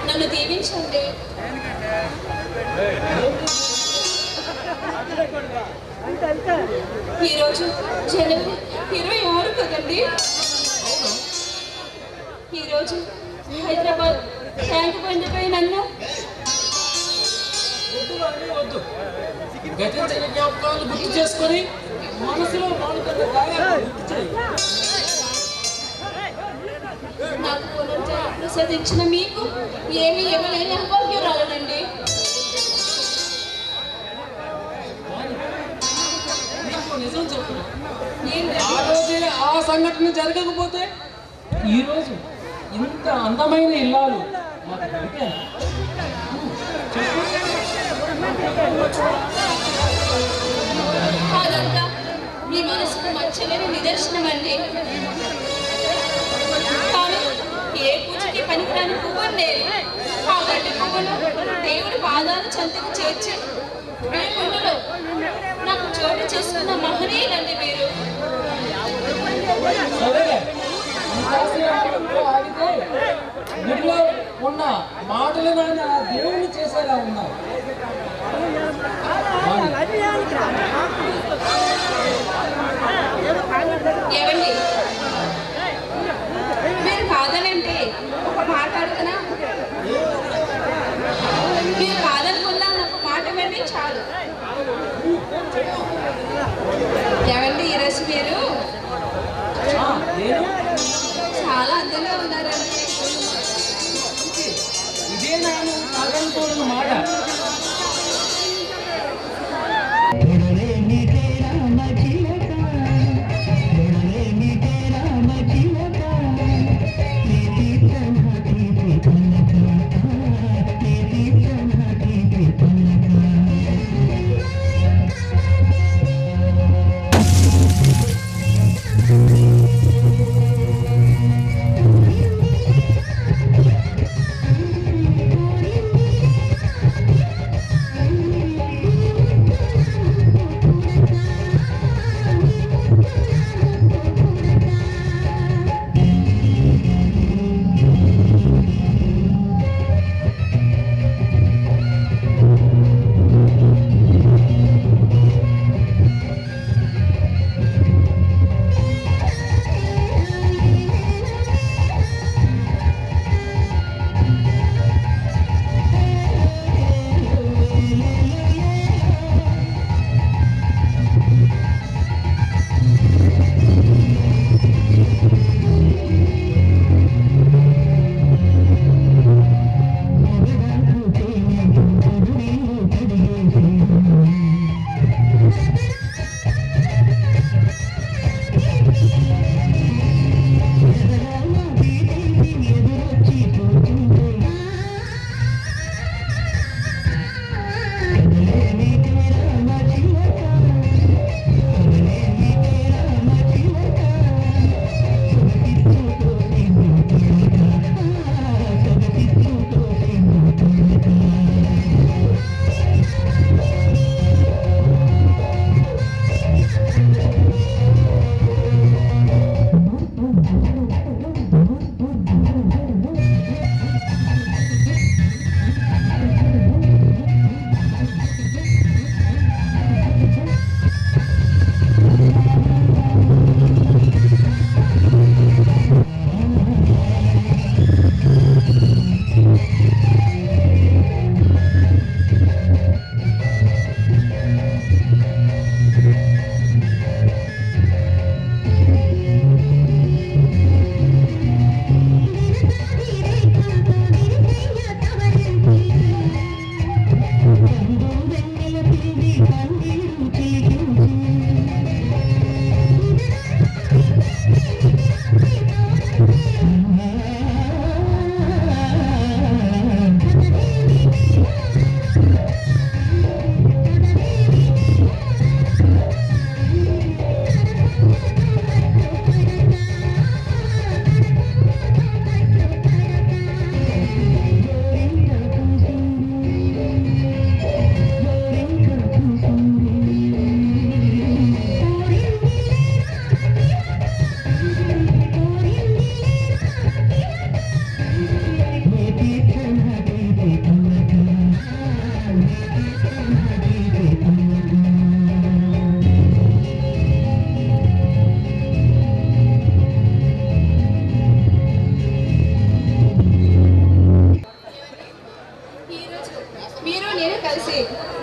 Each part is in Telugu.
నన్ను దీవించండి. ఈరోజు జనవరి 26 కదండి. ఈరోజు హైదరాబాద్ ట్యాంక్ బండిపై నన్ను గతించిన జ్ఞాపకాలు గుర్తు చేసుకొని మనసులో నాకు పునర్జన్మ ప్రసాదించిన మీకు ఏమి ఇవ్వలేని అభాగ్యురాలనండి. నిజం చెప్పు. ఆ రోజే ఆ సంఘటన జరగకపోతే ఈరోజు ఇంత అందమైన ఇల్లాలు మాకు దొరికాను. అదంతా మీ మనసుకు మచ్చలేని నిదర్శనం అండి. కానీ ఏ పూజకి పనికిరాని పువ్వుండే ఆ గడ్డి పువ్వును దేవుడి పాదాలు చెంతకు చేర్చి మీ గుండెలో నాకు చోటు చేసుకున్న మహనీయులండి మీరు. గుడిలో ఉన్న మాటలు కానీ ఆ దేవుని చేసేలా ఉన్నారు. ఏవండి, మీరు కాదనంటే ఒక మాట అడుగునా? మీరు కాదనుకున్నా ఒక మాట విని చాలు. ఏవండి, ఈరోజు మీరు చాలా అందంగా ఉన్నారండి. ఇదే నేను కాదనుకోని మాట.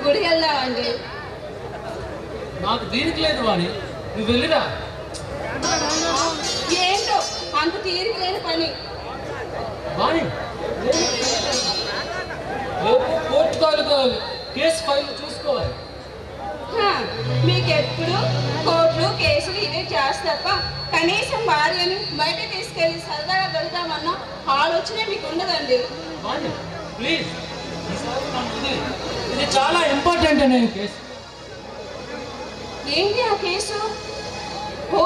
గుడికి వెళ్దామండి. నాకు దీనికి లేదు వాణి, నువ్వు వెళ్ళిరా. ఏంటో అంత తీరిక లేని పని. వాణి రేపు కోర్టు తాలూకా కేసు ఫైల్ చూసుకోవాలి. మీకెప్పుడు కోర్టులు కేసులు ఇవే చేస్తప్ప కనీసం భార్యని బయట తీసుకెళ్ళి సరదాగా వెళ్దామన్న ఆలోచనే మీకు ఉండదండి. వాణి ప్లీజ్, ఈసారి నన్ను వదిలేయ్. ఇది చాలా ఇంపార్టెంట్ అనే కేసు. ఏంటి ఆ కేసు? ఓ,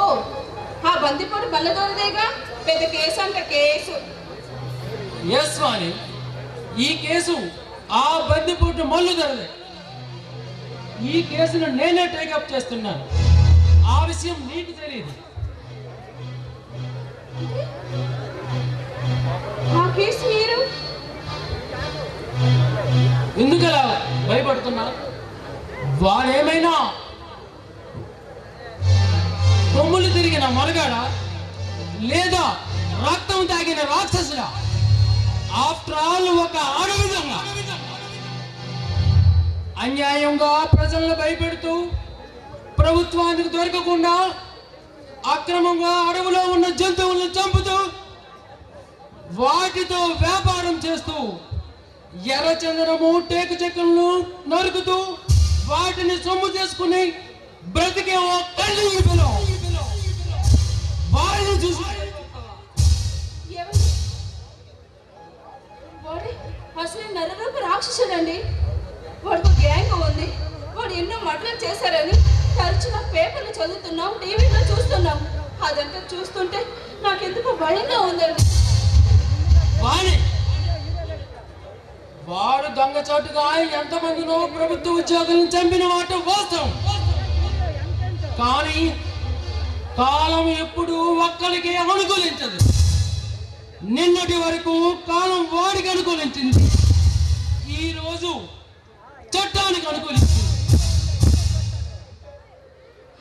ఆ బందిపోటు బల్లదోరదేగా, పెద్ద కేసు అంట కేసు. ఎస్ వాణి, ఈ కేసు ఆ బందిపోటు మల్లుదొరదే. ఈ కేసును నేనే టేకప్ చేస్తున్నాను. ఆ విషయం నీకు తెలియదు. ఆ కేసు మీరు ఎందుకలా భయపడుతున్నా? వాడేమైనా కొమ్ములు తిరిగిన మరగాడా లేదా రక్తం తాగిన రాక్షసుడా? ఆఫ్టర్ ఆల్ ఒక అడవిదంగా అన్యాయంగా ప్రజలను భయపెడుతూ ప్రభుత్వానికి దొరకకుండా అక్రమంగా అడవిలో ఉన్న జంతువులను చంపుతూ వాటితో వ్యాపారం చేస్తూ ఎర్రచందనము టేకు చెక్కలను నరుకుతూ వాటిని సొమ్ము చేసుకుని బ్రతికే ఓ కళ్ళు వారిని చూసి అసలు నరరూప రాక్షసుడండి. వాడికి గ్యాంగ్ ఉంది. వాడు ఎన్నో మటలు చేశారని తరచుగా పేపర్లు చదువుతున్నాం, టీవీలో చూస్తున్నాం. అదంతా చూస్తుంటే నాకెందుకు భయంగా ఉందండి. వాడు దొంగచాటుగా ఎంతమందినో ప్రభుత్వ ఉద్యోగులను చంపిన మాట వాస్తవం. కానీ కాలం ఎప్పుడు ఒక్కడికి అనుకూలించదు. నిన్నటి వరకు కాలం వాడికి అనుకూలించింది, ఈ రోజు చట్టానికి అనుకూలించింది.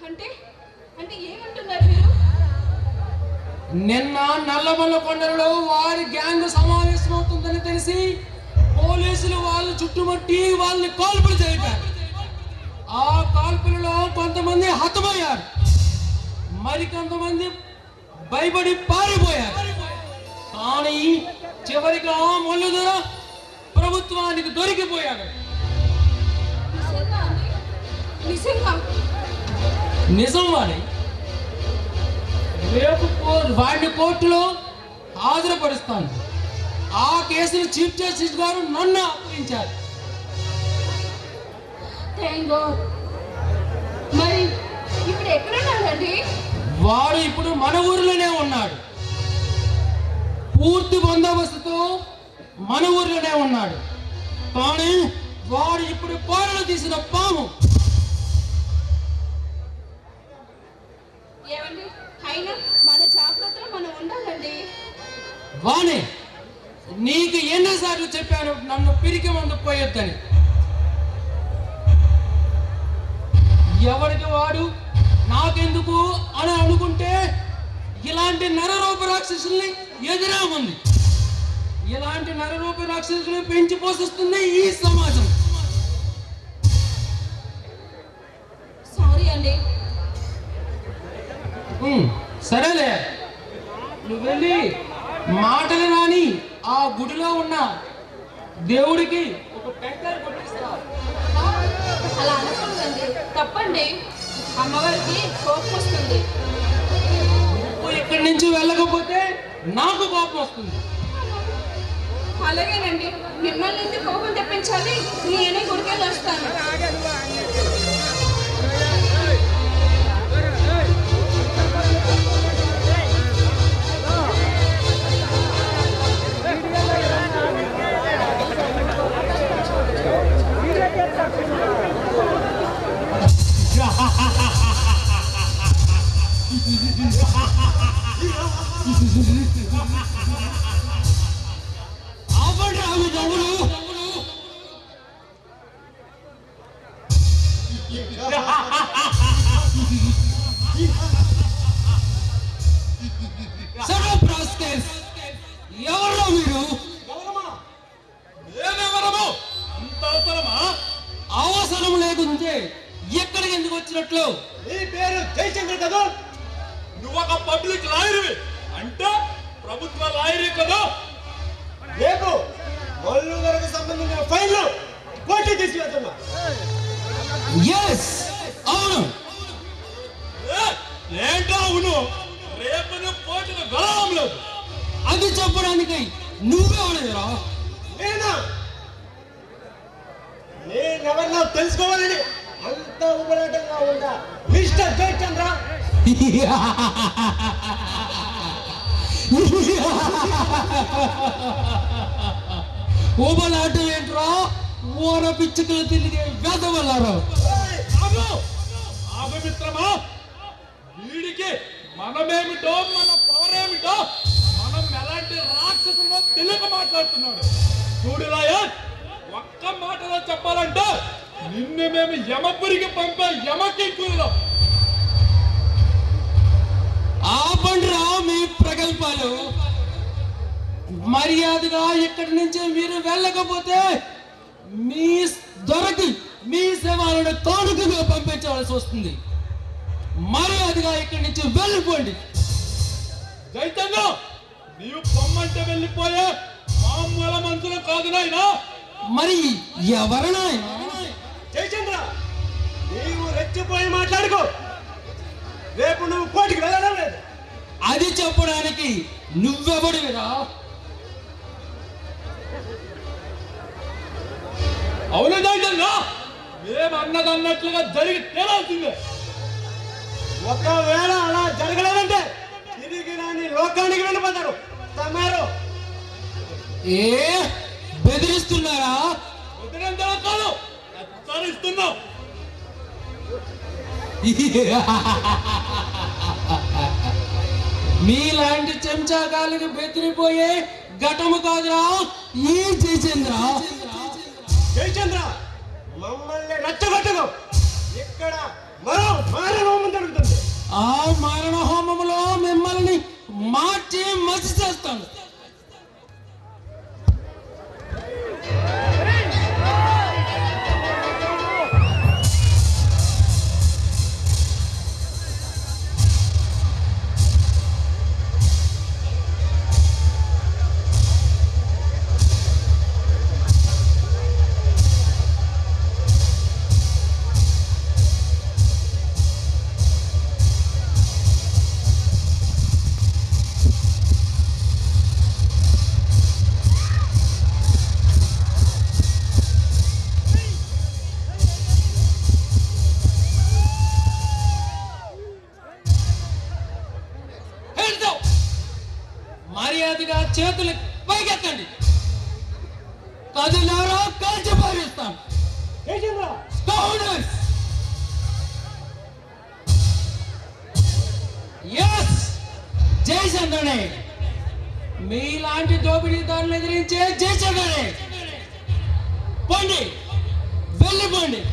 అంటే అంటే ఏమంటున్నారు మీరు? నిన్న నల్లమల్ల కొండలలో వారి గ్యాంగ్ సమావేశం అవుతుందని తెలిసి పోలీసులు వాళ్ళు చుట్టుముట్టి వాళ్ళని కాల్పులు జరిపారు. ఆ కాల్పులలో కొంతమంది హతమయ్యారు, మరికొంతమంది భయపడి పారిపోయారు. కానీ చివరికి ఆ మల్లుదొర ప్రభుత్వానికి దొరికిపోయాడు. నిజం వాడి. రేపు వాడిని కోర్టులో హాజరుపరుస్తాను. ఆ కేసును చీఫ్ జస్టిస్ గారు నన్ను అప్పగించారు. మరి ఇప్పుడు ఎక్కడున్నాడండి? వాడు ఇప్పుడు మన ఊరిలోనే ఉన్నాడు. పూర్తి బందోబస్తుతో మన ఊరిలోనే ఉన్నాడు. కానీ వాడు ఇప్పుడు కోరలు తీసిన పాము. ఏమండి, అయినా మన జాగ్రత్తలో మనం ఉండాలండి. వాణి, నీకు ఎన్నిసార్లు చెప్పాను నన్ను పిరికి మందు పోయొద్దని? ఎవరికి వాడు నాకెందుకు అని అనుకుంటే ఇలాంటి నరరూప రాక్షసుల్ని ఎదురా ఉంది. ఇలాంటి నరరూప రాక్షసుల్ని పెంచి పోషిస్తుంది ఈ సమాజం. సారీ అండి. సరేలే, నువ్వు వెళ్ళి మాటలు రాని ఆ గుడిలో ఉన్న దేవుడికి ఒక టెంకాయ కొట్టిస్తా. అలా అనకూడదండి, తప్పండి. అమ్మవారికి కోపం వస్తుంది. నువ్వు ఇక్కడి నుంచి వెళ్ళకపోతే నాకు కోపం వస్తుంది. అలాగేనండి, మిమ్మల్ని ఎందుకు కోపం తెప్పించాలి? నేనే గుడికెళ్ళి వస్తాను. ఎవరో మీరు? మేమెవరము? ఇంత అవసరమా? ఎక్కడికి ఎందుకు వచ్చినట్లు? నీ పేరు జయశంకర్ కదా? నువ్వు ఒక పబ్లిక్ లాయర్వి అంటే ప్రభుత్వ లాయర్ కదా? రేపు మల్లు గారికి సంబంధించిన ఫైళ్లు కోర్టు తీసుకెళ్తున్నా. ఎస్, అవును. ఏంటో అవును, రేపు నువ్వు కోర్టుకు వెళ్ళడం లేదు. అది చెప్పడానికి నువ్వెవడేరా? నేనెవరినో తెలుసుకోవాలని అంత ఉపరాటంగా ఉందా మిస్టర్ జయచంద్ర? ఊబలాటం ఏంట్రా? ఊర పిచ్చుకలు తిరిగే వెదవల్లారా. మిత్రమా, వీడికి మనమేమిటో మన పవరేమిటో మనం ఎలాంటి రాక్షసులో తెలియక మాట్లాడుతున్నాడు. చూడు లాయర్, ఒక్క మాటలో చెప్పాలంటే నిన్ను మేము యమపురికి పంపే యమకింకులు. ఆపండిరా మీ ప్రగల్భాలు. మర్యాదగా ఇక్కడి నుంచి మీరు వెళ్ళకపోతే మీ దొరకి మీ సేవలను కానుకగా పంపించాల్సి వస్తుంది. మర్యాదగా ఇక్కడి నుంచి వెళ్ళిపోండి. చైతన్య, నీవు పొమ్మంటే వెళ్ళిపోయే మామూల మనుషులు కాదు నాయనా. మరి ఎవరన్నా? జయచంద్ర, నీవు రెచ్చిపోయి మాట్లాడుకో. రేపు నువ్వు కోర్టుకి వెళ్ళడం లేదు. అది చెప్పడానికి నువ్వెవడివిరా? అవును చైతన్య, మేము అన్నదన్నట్లుగా జరిగి తేలాల్సిందే. ఒకవేళ అలా జరగలేదంటే తిరిగి రాని లోకానికి వెళ్ళిపోతారు. తమారు ఏ బెదిరిస్తున్నారా? వదిలేంతలో కాదు, హెచ్చరిస్తున్నాం. మీలాంటి చెంచాగాలికి బెదిరిపోయే ఘటము కాదురా ఈ జయచంద్ర. జయచంద్ర, మమ్మల్ని రెచ్చగొట్టదు. ఇక్కడ మరో మారణహోమం జరుగుతుంది. ఆ మారణ హోమములో మిమ్మల్ని మార్చి మసి చేస్తాను. మర్యాదగా చేతులు పైకెత్తండి. కదిలారా కాల్చి పారేస్తాను. జయచంద్ర, ఎస్, జయచంద్రనే. మీలాంటి దోపిడీదారులు ఎదిరించే జయచంద్రనే. పోండి, వెళ్ళిపోండి.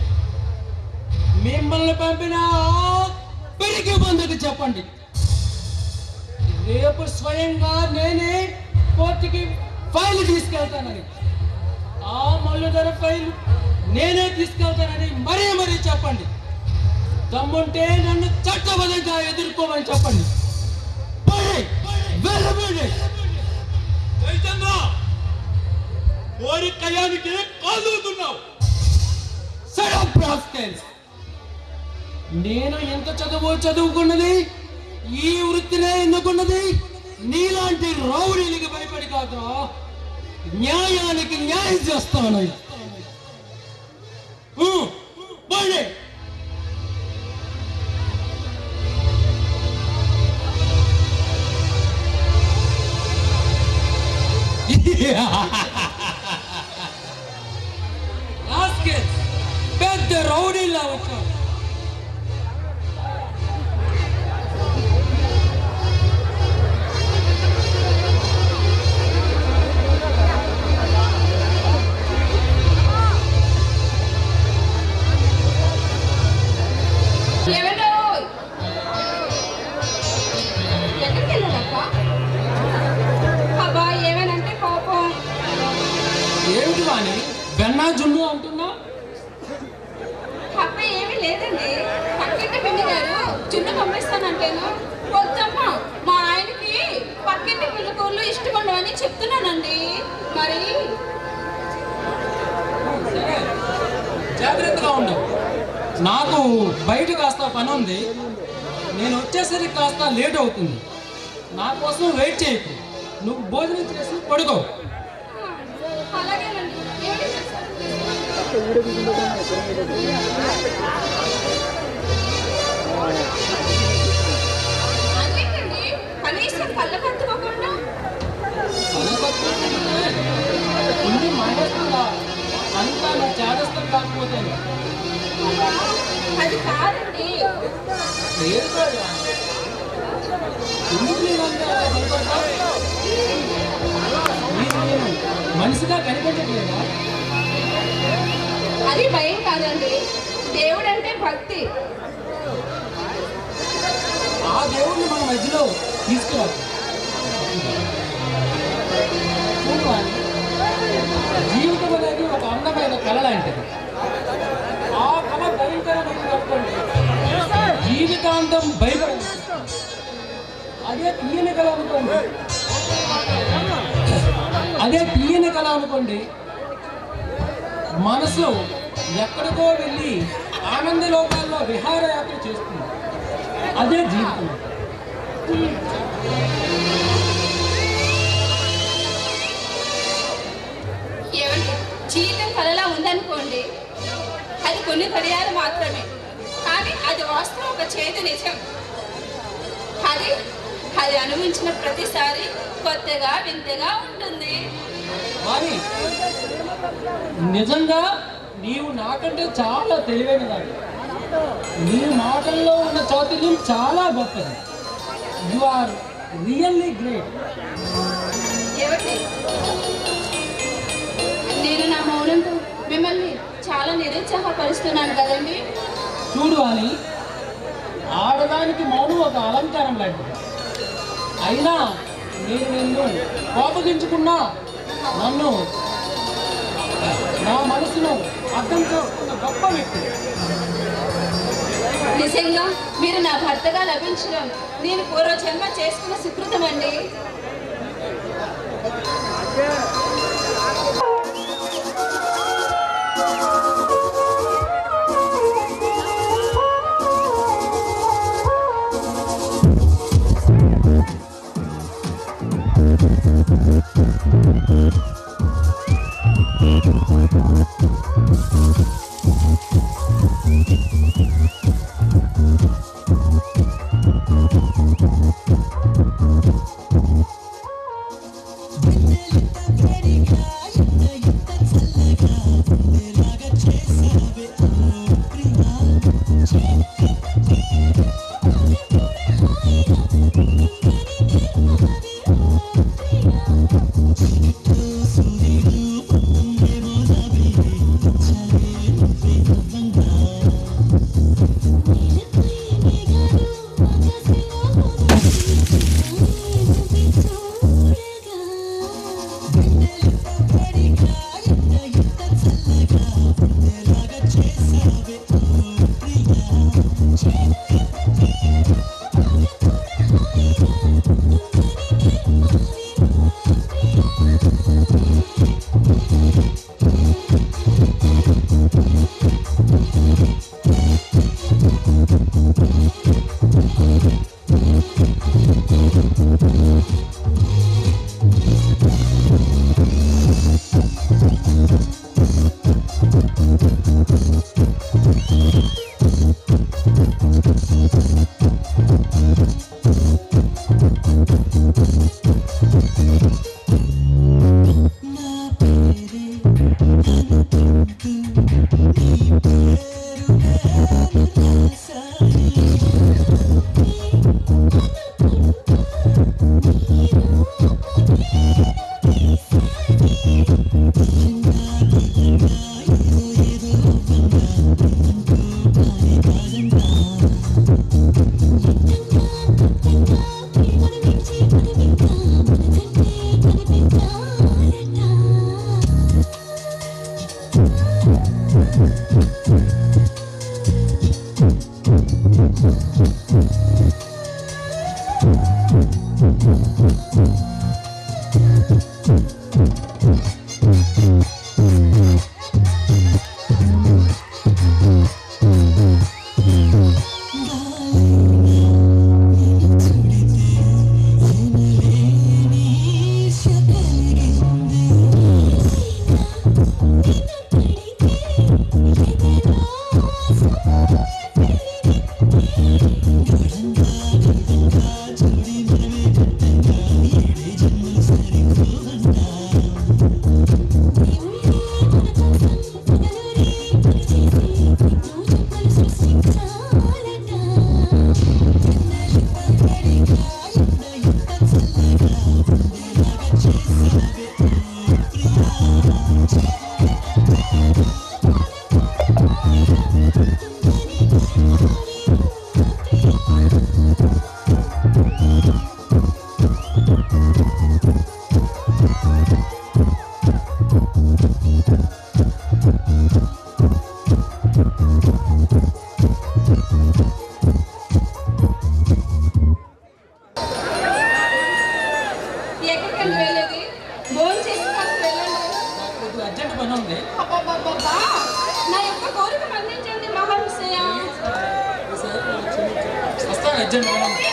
మిమ్మల్ని పంపిన పిరికి బంధుకు చెప్పండి, రేపు స్వయంగా నేనే కోర్టుకి ఫైల్ తీసుకెళ్తానని. ఆ మల్లుధర ఫైల్ నేనే తీసుకెళ్తానని మరీ చెప్పండి. దమ్ముంటే నన్ను చట్టబద్ధంగా ఎదుర్కోమని చెప్పండి. చైతన్య, కోరి కయానికి కాదుతున్నావు. నేను ఎంత చదువుకున్నది, ఈ వృత్తినే ఎన్నుకున్నది నీలాంటి రౌడీలకి భయపడి కాదురా, న్యాయానికి న్యాయం చేస్తాను. పోండి. పెద్ద రౌడీలా వచ్చాడు. ఎక్కడికి వెళ్ళాలక్క? అబ్బా, ఏమేనంటే కోపం. ఏమిటి వాణి బెన్నా జున్ను అంటున్నా? అబ్బా, లేదండి. పక్కింటి పిండి గారు చున్ను పంపిస్తానంటేను వద్దమ్మా, మా ఆయనకి పక్కింటి పిల్లకూరలు ఇష్టం ఉండవని చెప్తున్నానండి. మరి సరే, జాగ్రత్తగా ఉండు. నాకు బయట కాస్త పని ఉంది. నేను వచ్చేసరికి కాస్త లేట్ అవుతుంది. నా కోసం వెయిట్ చేయకు. నువ్వు భోజనం చేసి పడుకో. అలాగేనండి. ఏమిటి చేస్తారు? అదేంటండి, కనీసం కళ్ళ కత్తుకోకుండా ఇంటి మానేస్తుందా? అంతా నా చేదస్తం కాకపోతే అది కాదండి. లేదు కదా. ఎందుకు నేనంటే అలా భయపడతావు? నేను మనిషిగా కనిపించట్లేదా? అది భయం కాదండి, దేవుడంటే భక్తి. ఆ దేవుడిని మన మధ్యలో తీసుకురాదు. జీవితం అనేది ఒక అందమైన కళ లాంటిది. ఆ కళ భయంకరమైనది అనుకోండి, జీవితాంతం భయపడాలి. అదే తీయని కళ అనుకోండి, మనసు ఎక్కడికో వెళ్ళి ఆనంద లోకాల్లో విహారయాత్ర చేస్తుంది. అదే జీవితం. ఏమండి, జీవితం కలలా ఉందనుకోండి, అది కొన్ని ఘడియాలు మాత్రమే. కానీ అది వాస్తవం, ఒక చేతి నిజం. అది అది అనుభవించిన ప్రతిసారి కొత్తగా వింతగా ఉంటుంది. కానీ నిజంగా నీవు నాకంటే చాలా తెలివైన దాన్ని. నీ మాటల్లో ఉన్న చాతుర్యం చాలా గొప్పది. You are really great. ఏమండి, నేను నా మౌనంతో మిమ్మల్ని చాలా నిరుత్సాహపరుస్తున్నాను కదండి. చూడు అని, ఆడదానికి మౌనం ఒక అలంకారం లాంటిది. అయినా నేను నిన్ను కోపగించుకున్నా నన్ను, నా మనసును అర్థం చేసుకున్న గొప్ప వ్యక్తి. నిజంగా మీరు నా భర్తగా లభించడం నేను పూర్వజన్మ చేసుకున్న సుకృతం అండి. ఎక్కడికండి వెళ్ళేది? భోజనం చేసి కాస్త వెళ్ళండి. నాకు అర్జెంట్ పని ఉంది. అబ్బబ్బబ్బబ్బా! నా యొక్క కోరిక మన్నించండి మహావిషయ. వస్తాను, అర్జెంట్ పని ఉంది.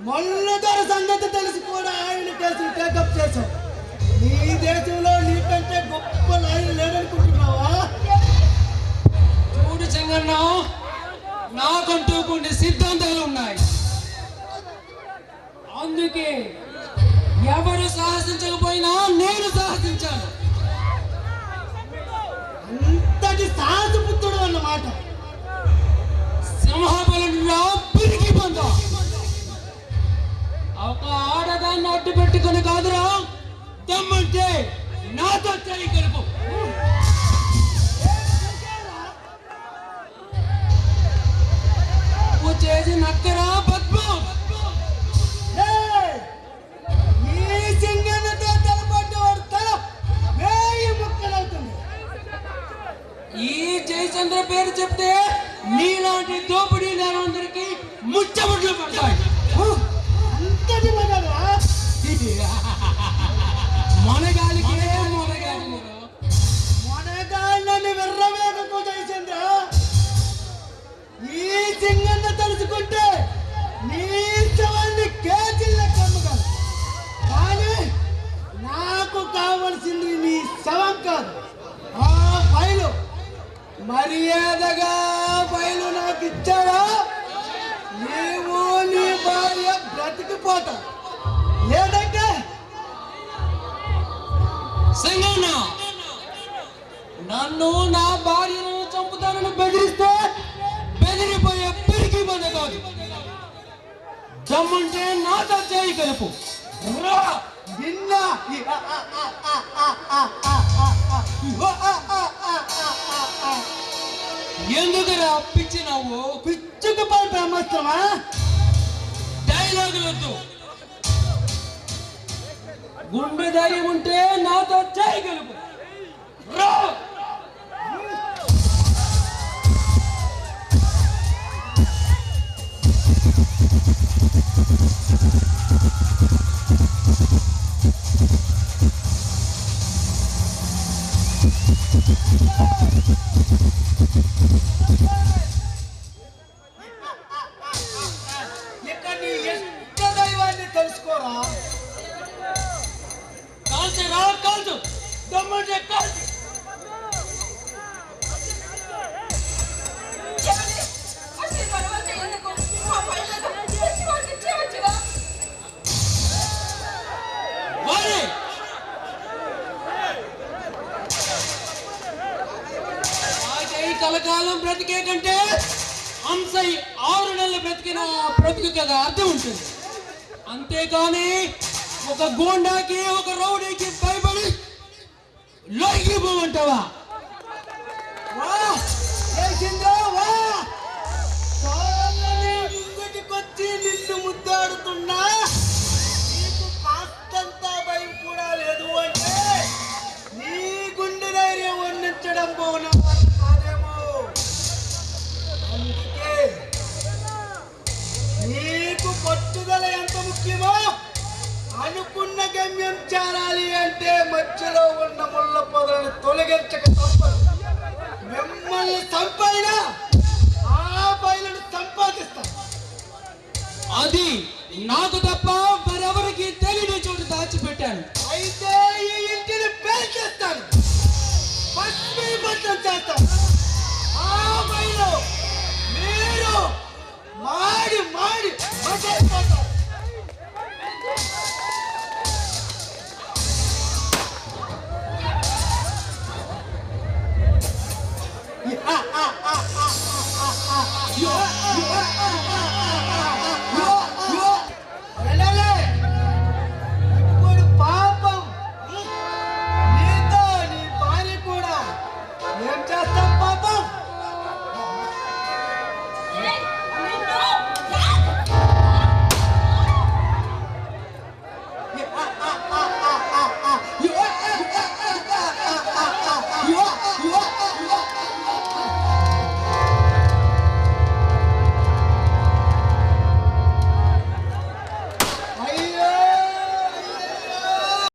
మల్లుగారి సంగతి తెలిసి కూడా ఆయన కేసులు టేకప్ చేశాం. నీ దేశంలో నీకంటే గొప్ప లాయర్ లేదనుకుంటున్నావా? చూడు చెంగన్న, నాకంటూ కొన్ని సిద్ధాంతాలు ఉన్నాయి. అందుకే ఎవరు సాహసించకపోయినా నేను సాహసించాను. అంతటి సాహసపుత్రుడు అన్నమాట. సింహబలంగా పిరికి పొంద ఒక ఆడదాన్ని అడ్డు పెట్టుకుని కాదురా, దమ్మంటే నాతో చేయి కలుపు. నువ్వు చేసి నక్కరా పద్మం. ఈ సింగన్నతో తలపడ్డవాడు తల వేయి ముక్కలవుతుంది. ఈ జయచంద్ర పేరు చెప్తే నీలాంటి దోపిడీ నేరందరికీ ముచ్చముట్లు పడతాయి. అంతటి మగాడు మొనగాలికి మొనగాళ్ళని వెర్రవేగకు జయచంద్ర. ఈ సింగన్న తలుచుకుంటే నీ శవాన్ని కేజీల కమ్మగలరు. కానీ నాకు కావలసింది నీ శవం కాదు, ఆ ఫైలు. మర్యాదగా ఫైలు నాకు ఇచ్చావా నీవు నీ భార్య బ్రతికిపోతా. లేదంటే సింగన్న, నన్ను నా భార్యను చంపుతానని బెదిరిస్తే బెదిరిపోయే పిరికి బంద కాదు. దమ్ముంటే నాతో చేయి కలుపు. రా. నిన్న ఎందుకురా పిచ్చి నవ్వు? పిచ్చుకుపై బ్రహ్మస్త్రమా? డైలాగులొద్దు. గుండె ధైర్యం ఉంటే నాతో చేయి కలుపు. రా. ఇక నీ ఇష్ట దైవాన్ని తెలుసుకోరా. కాల్చరా, కాల్చు. దమ్ముంటే కాల్చు. ఏమండి? అసలు ఈ పరవాత ఎందుకు? ఆ ఫైళ్ళను తెచ్చి వాళ్ళకి ఇచ్చేయవచ్చుగా? వారే. రాజయ్య కలకాలం బ్రతికే కంటే హంసై 6 నెలలు బ్రతికిన బ్రతుకు కదా అర్థం ఉంటుంది. అంతేకాని ఒక గోండాకి ఒక రౌడీకి భయపడి లొంగిపోమంటావా? వా చేసిందో వా చాలని ముందుకొచ్చి నిన్ను ముద్దాడుతున్నా నీకు కాస్తంత భయం కూడా లేదు అంటే నీ గుండె ధైర్యం వర్ణించడం పోనా కాదేమో. అందుకే నీకు పట్టుదల ఎంత ముఖ్యమో అనుకున్న గమ్యం చేరాలి అంటే మధ్యలో ఉన్న ముళ్ళ పొదలను తొలగించక తప్పదు. మిమ్మల్ని సంపాదినా ఆ బయలును సంపాదిస్తాను. అది నాకు తప్ప మరెవరికి తెలియని చోటు దాచిపెట్టాను. అయితే ఈ ఇంటిని పేల్చేస్తాను, భస్మీపట్నం చేస్తాను. ఆ బయలు మీరు మాడి మాడి మసైపోతారు. ఇప్పుడు పాపం నీతో నీ భార్య కూడా ఏం చేస్తా